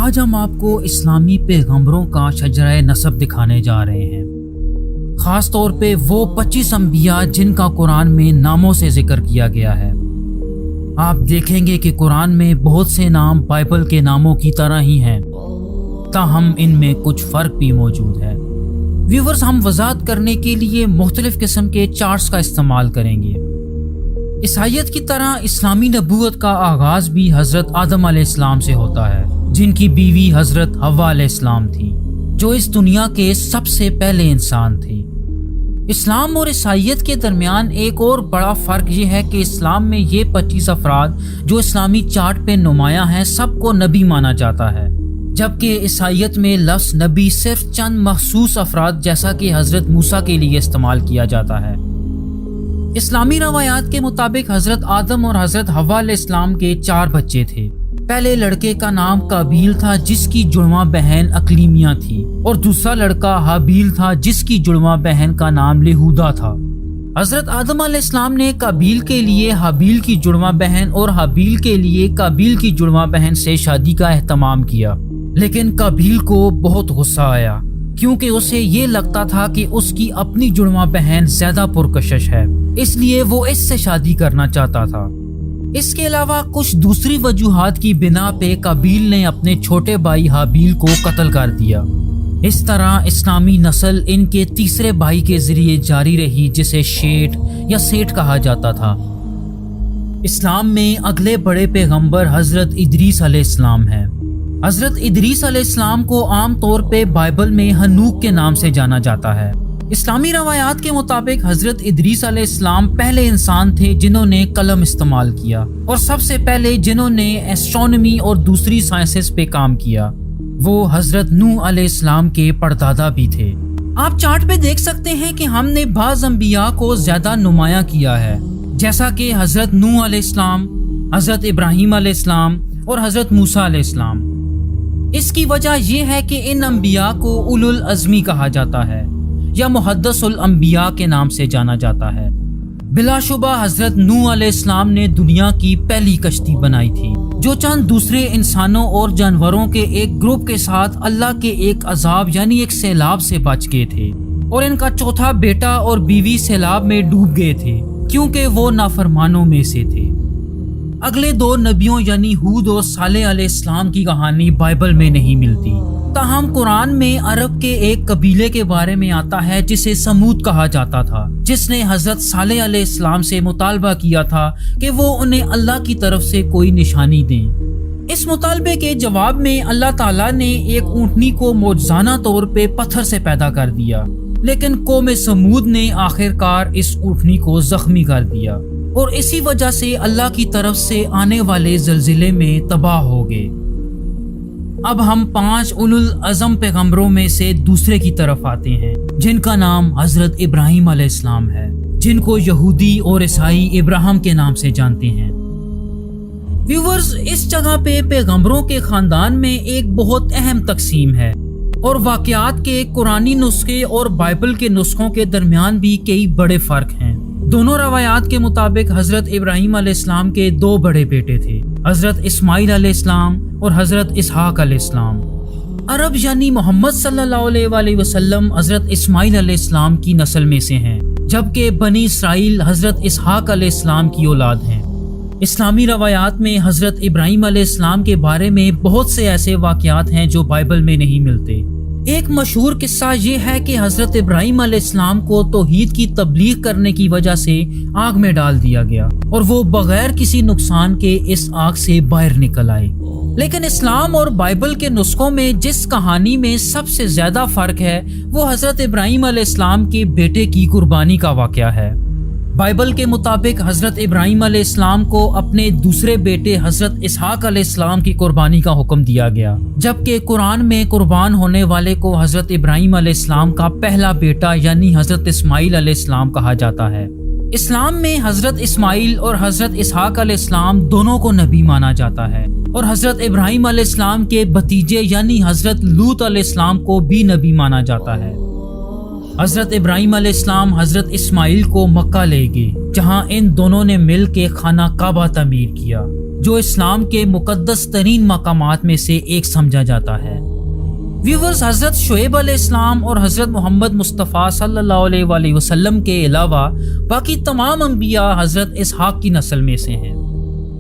آج ہم آپ کو اسلامی پیغمبروں کا شجرہ نسب دکھانے جا رہے ہیں، خاص طور پہ وہ 25 انبیاء جن کا قرآن میں ناموں سے ذکر کیا گیا ہے۔ آپ دیکھیں گے کہ قرآن میں بہت سے نام بائبل کے ناموں کی طرح ہی ہیں، تاہم ان میں کچھ فرق بھی موجود ہے۔ ویورز، ہم وضاحت کرنے کے لیے مختلف قسم کے چارٹس کا استعمال کریں گے۔ عیسائیت کی طرح اسلامی نبوت کا آغاز بھی حضرت آدم علیہ السلام سے ہوتا ہے، جن کی بیوی حضرت حوا علیہ السلام تھی، جو اس دنیا کے سب سے پہلے انسان تھی۔ اسلام اور عیسائیت کے درمیان ایک اور بڑا فرق یہ ہے کہ اسلام میں یہ 25 افراد جو اسلامی چارٹ پہ نمایاں ہیں سب کو نبی مانا جاتا ہے، جبکہ عیسائیت میں لفظ نبی صرف چند مخصوص افراد جیسا کہ حضرت موسیٰ کے لیے استعمال کیا جاتا ہے۔ اسلامی روایات کے مطابق حضرت آدم اور حضرت حوا علیہ السلام کے 4 بچے تھے۔ پہلے لڑکے کا نام قابیل تھا جس کی جڑواں بہن اقلیمیہ تھی، اور دوسرا لڑکا حابیل تھا جس کی جڑواں بہن کا نام لہودا تھا۔ حضرت آدم علیہ السلام نے قابیل کے لیے حابیل کی جڑواں بہن اور حابیل کے لیے قابیل کی جڑواں بہن سے شادی کا اہتمام کیا، لیکن قابیل کو بہت غصہ آیا کیونکہ اسے یہ لگتا تھا کہ اس کی اپنی جڑواں بہن زیادہ پرکشش ہے، اس لیے وہ اس سے شادی کرنا چاہتا تھا۔ اس کے علاوہ کچھ دوسری وجوہات کی بنا پہ قابیل نے اپنے چھوٹے بھائی حابیل کو قتل کر دیا۔ اس طرح اسلامی نسل ان کے تیسرے بھائی کے ذریعے جاری رہی، جسے شیٹ یا سیٹ کہا جاتا تھا۔ اسلام میں اگلے بڑے پیغمبر حضرت ادریس علیہ السلام ہیں۔ حضرت ادریس علیہ السلام کو عام طور پہ بائبل میں ہنوک کے نام سے جانا جاتا ہے۔ اسلامی روایات کے مطابق حضرت ادریس علیہ السلام پہلے انسان تھے جنہوں نے قلم استعمال کیا، اور سب سے پہلے جنہوں نے ایسٹرونومی اور دوسری سائنسز پہ کام کیا وہ حضرت نوح علیہ السلام کے پردادا بھی تھے۔ آپ چارٹ پہ دیکھ سکتے ہیں کہ ہم نے بعض انبیاء کو زیادہ نمایاں کیا ہے، جیسا کہ حضرت نوح علیہ السلام، حضرت ابراہیم علیہ السلام اور حضرت موسیٰ علیہ السلام۔ اس کی وجہ یہ ہے کہ ان انبیاء کو اولو العزمی کہا جاتا ہے یا محدث الانبیاء کے نام سے جانا جاتا ہے۔ بلا شبہ حضرت نوح علیہ السلام نے دنیا کی پہلی کشتی بنائی تھی، جو چند دوسرے انسانوں اور جانوروں کے ایک گروپ کے ساتھ اللہ کے ایک عذاب یعنی ایک سیلاب سے بچ گئے تھے، اور ان کا چوتھا بیٹا اور بیوی سیلاب میں ڈوب گئے تھے کیونکہ وہ نافرمانوں میں سے تھے۔ اگلے 2 نبیوں یعنی ہود اور صالح علیہ السلام کی کہانی بائبل میں نہیں ملتی، تاہم قرآن میں عرب کے ایک قبیلے کے بارے میں آتا ہے جسے سمود کہا جاتا تھا، جس نے حضرت صالح علیہ السلام سے مطالبہ کیا تھا کہ وہ انہیں اللہ کی طرف سے کوئی نشانی دیں۔ اس مطالبے کے جواب میں اللہ تعالیٰ نے ایک اونٹنی کو معجزانہ طور پہ پتھر سے پیدا کر دیا، لیکن قوم سمود نے آخرکار اس اونٹنی کو زخمی کر دیا، اور اسی وجہ سے اللہ کی طرف سے آنے والے زلزلے میں تباہ ہو گئے۔ اب ہم 5 اولو العزم پیغمبروں میں سے دوسرے کی طرف آتے ہیں، جن کا نام حضرت ابراہیم علیہ السلام ہے، جن کو یہودی اور عیسائی ابراہیم کے نام سے جانتے ہیں۔ ویورز، اس جگہ پہ پیغمبروں کے خاندان میں ایک بہت اہم تقسیم ہے، اور واقعات کے قرآنی نسخے اور بائبل کے نسخوں کے درمیان بھی کئی بڑے فرق ہیں۔ دونوں روایات کے مطابق حضرت ابراہیم علیہ السلام کے 2 بڑے بیٹے تھے، حضرت اسماعیل علیہ السلام اور حضرت اسحاق علیہ السلام۔ عرب یعنی محمد صلی اللہ علیہ وآلہ وسلم حضرت اسماعیل علیہ السلام کی نسل میں سے ہیں، جبکہ بنی اسرائیل حضرت اسحاق علیہ السلام کی اولاد ہیں۔ اسلامی روایات میں حضرت ابراہیم علیہ السلام کے بارے میں بہت سے ایسے واقعات ہیں جو بائبل میں نہیں ملتے۔ ایک مشہور قصہ یہ ہے کہ حضرت ابراہیم علیہ السلام کو توحید کی تبلیغ کرنے کی وجہ سے آگ میں ڈال دیا گیا، اور وہ بغیر کسی نقصان کے اس آگ سے باہر نکل آئے۔ لیکن اسلام اور بائبل کے نسخوں میں جس کہانی میں سب سے زیادہ فرق ہے وہ حضرت ابراہیم علیہ السلام کے بیٹے کی قربانی کا واقعہ ہے۔ بائبل کے مطابق حضرت ابراہیم علیہ السلام کو اپنے دوسرے بیٹے حضرت اسحاق علیہ السلام کی قربانی کا حکم دیا گیا، جبکہ قرآن میں قربان ہونے والے کو حضرت ابراہیم علیہ السلام کا پہلا بیٹا یعنی حضرت اسماعیل علیہ السلام کہا جاتا ہے۔ اسلام میں حضرت اسماعیل اور حضرت اسحاق علیہ السلام دونوں کو نبی مانا جاتا ہے، اور حضرت ابراہیم علیہ السلام کے بھتیجے یعنی حضرت لوط علیہ السلام کو بھی نبی مانا جاتا ہے۔ حضرت ابراہیم علیہ السلام حضرت اسماعیل کو مکہ لے گئے، جہاں ان دونوں نے مل کے خانہ کعبہ تعمیر کیا، جو اسلام کے مقدس ترین مقامات میں سے ایک سمجھا جاتا ہے۔ ویورز، حضرت شعیب علیہ السلام اور حضرت محمد مصطفیٰ صلی اللہ علیہ وآلہ وسلم کے علاوہ باقی تمام انبیاء حضرت اسحاق کی نسل میں سے ہیں۔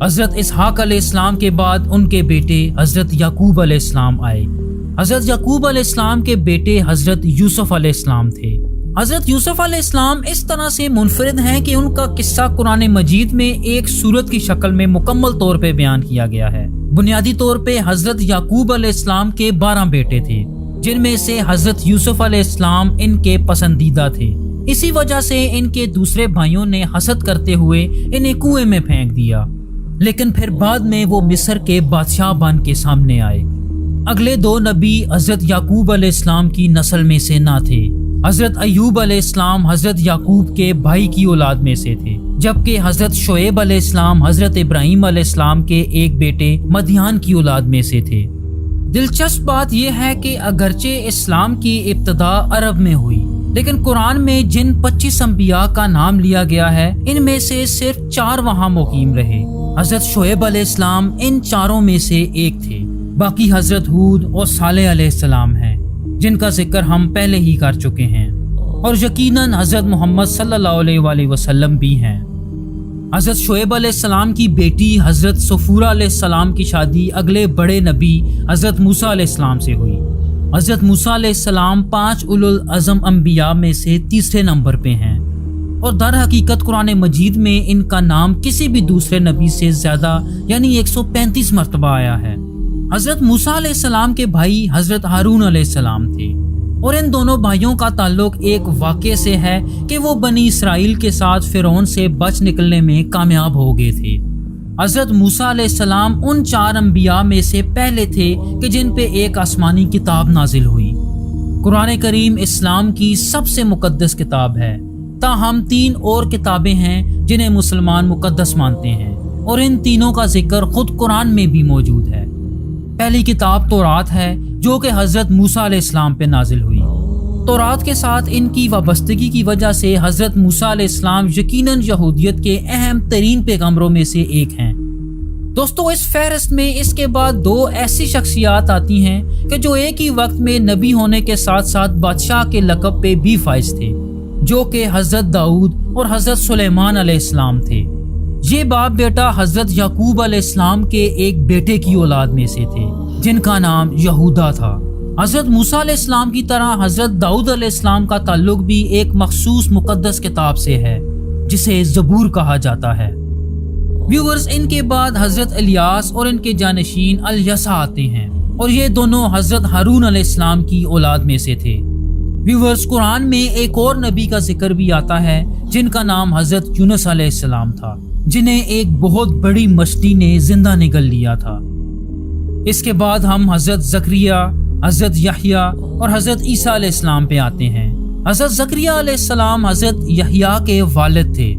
حضرت اسحاق علیہ السلام کے بعد ان کے بیٹے حضرت یعقوب علیہ السلام آئے۔ حضرت یعقوب علیہ السلام کے بیٹے حضرت یوسف علیہ السلام تھے۔ حضرت یوسف علیہ السلام اس طرح سے منفرد ہیں کہ ان کا قصہ قرآن مجید میں ایک سورت کی شکل میں مکمل طور پہ بیان کیا گیا ہے۔ بنیادی طور پہ حضرت یعقوب علیہ السلام کے 12 بیٹے تھے، جن میں سے حضرت یوسف علیہ السلام ان کے پسندیدہ تھے۔ اسی وجہ سے ان کے دوسرے بھائیوں نے حسد کرتے ہوئے انہیں کنویں میں پھینک دیا، لیکن پھر بعد میں وہ مصر کے بادشاہ بن کے سامنے آئے۔ اگلے 2 نبی حضرت یعقوب علیہ السلام کی نسل میں سے نہ تھے۔ حضرت ایوب علیہ السلام حضرت یعقوب کے بھائی کی اولاد میں سے تھے، جبکہ حضرت شعیب علیہ السلام حضرت ابراہیم علیہ السلام کے ایک بیٹے مدیان کی اولاد میں سے تھے۔ دلچسپ بات یہ ہے کہ اگرچہ اسلام کی ابتدا عرب میں ہوئی، لیکن قرآن میں جن 25 انبیاء کا نام لیا گیا ہے، ان میں سے صرف 4 وہاں مقیم رہے۔ حضرت شعیب علیہ السلام ان 4 میں سے ایک تھے، باقی حضرت ہود اور صالح علیہ السلام ہیں، جن کا ذکر ہم پہلے ہی کر چکے ہیں، اور یقیناً حضرت محمد صلی اللہ علیہ وآلہ وسلم بھی ہیں۔ حضرت شعیب علیہ السلام کی بیٹی حضرت صفورہ علیہ السلام کی شادی اگلے بڑے نبی حضرت موسیٰ علیہ السلام سے ہوئی۔ حضرت موسیٰ علیہ السلام 5 اولو العزم انبیاء میں سے تیسرے نمبر پہ ہیں، اور در حقیقت قرآن مجید میں ان کا نام کسی بھی دوسرے نبی سے زیادہ یعنی 135 مرتبہ آیا ہے۔ حضرت موسیٰ علیہ السلام کے بھائی حضرت ہارون علیہ السلام تھے، اور ان دونوں بھائیوں کا تعلق ایک واقعے سے ہے کہ وہ بنی اسرائیل کے ساتھ فرعون سے بچ نکلنے میں کامیاب ہو گئے تھے۔ حضرت موسیٰ علیہ السلام ان 4 انبیاء میں سے پہلے تھے کہ جن پہ ایک آسمانی کتاب نازل ہوئی۔ قرآن کریم اسلام کی سب سے مقدس کتاب ہے، تاہم 3 اور کتابیں ہیں جنہیں مسلمان مقدس مانتے ہیں، اور ان تینوں کا ذکر خود قرآن میں بھی موجود ہے۔ پہلی کتاب تورات ہے، جو کہ حضرت موسیٰ علیہ السلام پہ نازل ہوئی۔ تورات کے ساتھ ان کی وابستگی کی وجہ سے حضرت موسیٰ علیہ السلام یقیناً یہودیت کے اہم ترین پیغمبروں میں سے ایک ہیں۔ دوستو، اس فہرست میں اس کے بعد 2 ایسی شخصیات آتی ہیں کہ جو ایک ہی وقت میں نبی ہونے کے ساتھ ساتھ بادشاہ کے لقب پہ بھی فائز تھے، جو کہ حضرت داؤد اور حضرت سلیمان علیہ السلام تھے۔ یہ باپ بیٹا حضرت یعقوب علیہ السلام کے ایک بیٹے کی اولاد میں سے تھے، جن کا نام یہودا تھا۔ حضرت موسیٰ علیہ السلام کی طرح حضرت داؤد علیہ السلام کا تعلق بھی ایک مخصوص مقدس کتاب سے ہے، جسے زبور کہا جاتا ہے۔ ویورز، ان کے بعد حضرت الیاس اور ان کے جانشین الیسع آتے ہیں، اور یہ دونوں حضرت ہارون علیہ السلام کی اولاد میں سے تھے۔ ویورز، قرآن میں ایک اور نبی کا ذکر بھی آتا ہے جن کا نام حضرت یونس علیہ السلام تھا، جنہیں ایک بہت بڑی مچھلی نے زندہ نگل لیا تھا۔ اس کے بعد ہم حضرت زکریا، حضرت یحییٰ اور حضرت عیسیٰ علیہ السلام پہ آتے ہیں۔ حضرت زکریا علیہ السلام حضرت یحییٰ کے والد تھے۔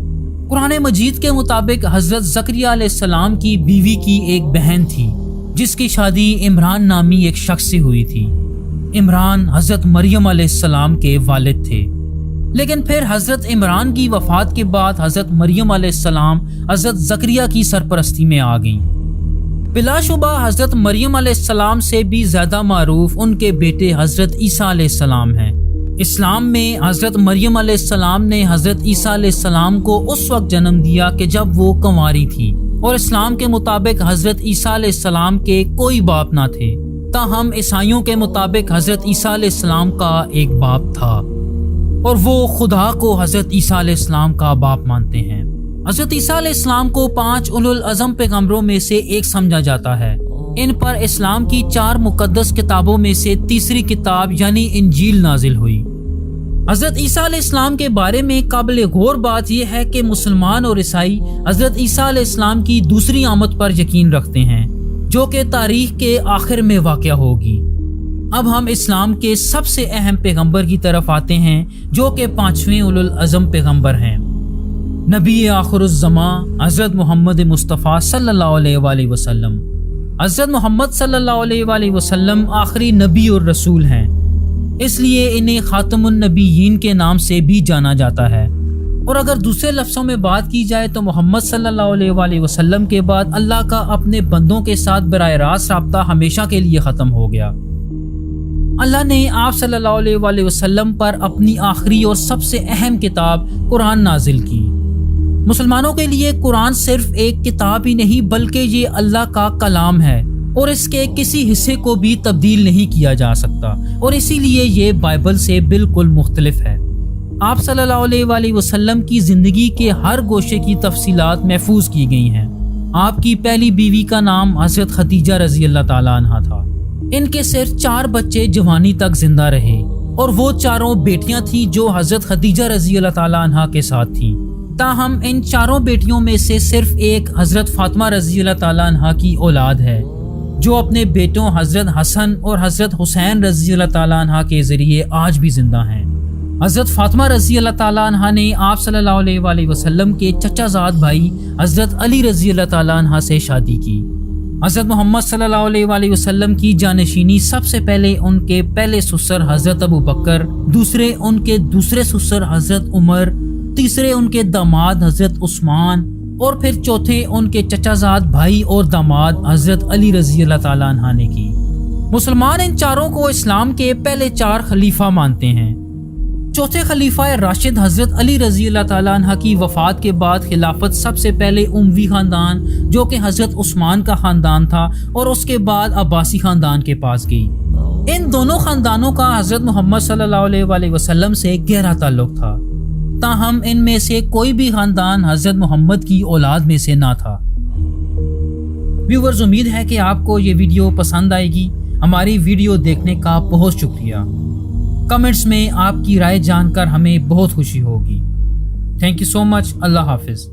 قرآن مجید کے مطابق حضرت زکریا علیہ السلام کی بیوی کی ایک بہن تھی، جس کی شادی عمران نامی ایک شخص سے ہوئی تھی۔ عمران حضرت مریم علیہ السلام کے والد تھے، لیکن پھر حضرت عمران کی وفات کے بعد حضرت مریم علیہ السلام حضرت زکریا کی سرپرستی میں آ گئیں۔ بلا شبہ حضرت مریم علیہ السلام سے بھی زیادہ معروف ان کے بیٹے حضرت عیسیٰ علیہ السلام ہیں۔ اسلام میں حضرت مریم علیہ السلام نے حضرت عیسیٰ علیہ السلام کو اس وقت جنم دیا کہ جب وہ کنواری تھی، اور اسلام کے مطابق حضرت عیسیٰ علیہ السلام کے کوئی باپ نہ تھے، تاہم عیسائیوں کے مطابق حضرت عیسیٰ علیہ السلام کا ایک باپ تھا، اور وہ خدا کو حضرت عیسیٰ علیہ السلام کا باپ مانتے ہیں۔ حضرت عیسیٰ علیہ السلام کو 5 اولو العزم پیغمبروں میں سے ایک سمجھا جاتا ہے۔ ان پر اسلام کی 4 مقدس کتابوں میں سے تیسری کتاب یعنی انجیل نازل ہوئی۔ حضرت عیسیٰ علیہ السلام کے بارے میں قابل غور بات یہ ہے کہ مسلمان اور عیسائی حضرت عیسیٰ علیہ السلام کی دوسری آمد پر یقین رکھتے ہیں، جو کہ تاریخ کے آخر میں واقع ہوگی۔ اب ہم اسلام کے سب سے اہم پیغمبر کی طرف آتے ہیں، جو کہ 5ویں اولو العزم پیغمبر ہیں، نبی آخر الزمان حضرت محمد مصطفیٰ صلی اللہ علیہ وآلہ وسلم۔ حضرت محمد صلی اللہ علیہ وآلہ وسلم آخری نبی اور رسول ہیں، اس لیے انہیں خاتم النبیین کے نام سے بھی جانا جاتا ہے۔ اور اگر دوسرے لفظوں میں بات کی جائے تو محمد صلی اللہ علیہ وآلہ وسلم کے بعد اللہ کا اپنے بندوں کے ساتھ براہ راست رابطہ ہمیشہ کے لیے ختم ہو گیا۔ اللہ نے آپ صلی اللہ علیہ وآلہ وسلم پر اپنی آخری اور سب سے اہم کتاب قرآن نازل کی۔ مسلمانوں کے لیے قرآن صرف ایک کتاب ہی نہیں بلکہ یہ اللہ کا کلام ہے اور اس کے کسی حصے کو بھی تبدیل نہیں کیا جا سکتا، اور اسی لیے یہ بائبل سے بالکل مختلف ہے۔ آپ صلی اللہ علیہ وآلہ وسلم کی زندگی کے ہر گوشے کی تفصیلات محفوظ کی گئی ہیں۔ آپ کی پہلی بیوی کا نام حضرت خدیجہ رضی اللہ تعالیٰ عنہا تھا۔ ان کے صرف 4 بچے جوانی تک زندہ رہے، اور وہ چاروں بیٹیاں تھیں جو حضرت خدیجہ رضی اللہ تعالیٰ عنہا کے ساتھ تھیں۔ تاہم ان چاروں بیٹیوں میں سے صرف ایک حضرت فاطمہ رضی اللہ تعالیٰ عنہا کی اولاد ہے، جو اپنے بیٹوں حضرت حسن اور حضرت حسین رضی اللہ تعالیٰ عنہا کے ذریعے آج بھی زندہ ہیں۔ حضرت فاطمہ رضی اللہ تعالیٰ عنہا نے آپ صلی اللہ علیہ وآلہ وسلم کے چچا زاد بھائی حضرت علی رضی اللہ تعالیٰ عنہ سے شادی کی۔ حضرت محمد صلی اللہ علیہ وآلہ وسلم کی جانشینی سب سے پہلے ان کے پہلے سسر حضرت ابو بکر، دوسرے ان کے دوسرے سسر حضرت عمر، تیسرے ان کے داماد حضرت عثمان، اور پھر چوتھے ان کے چچا زاد بھائی اور داماد حضرت علی رضی اللہ تعالیٰ عنہ نے کی۔ مسلمان ان چاروں کو اسلام کے پہلے 4 خلیفہ مانتے ہیں۔ چوتھے خلیفہ راشد حضرت علی رضی اللہ تعالیٰ عنہ کی وفات کے بعد خلافت سب سے پہلے اموی خاندان جو کہ حضرت عثمان کا خاندان تھا اور اس کے بعد عباسی خاندان کے پاس گئی۔ ان دونوں خاندانوں کا حضرت محمد صلی اللہ علیہ وآلہ وسلم سے گہرا تعلق تھا، تاہم ان میں سے کوئی بھی خاندان حضرت محمد کی اولاد میں سے نہ تھا۔ ویورز، امید ہے کہ آپ کو یہ ویڈیو پسند آئے گی۔ ہماری ویڈیو دیکھنے کا بہت شکریہ۔ کمنٹس میں آپ کی رائے جان کر ہمیں بہت خوشی ہوگی۔ تھینک یو سو مچ۔ اللہ حافظ۔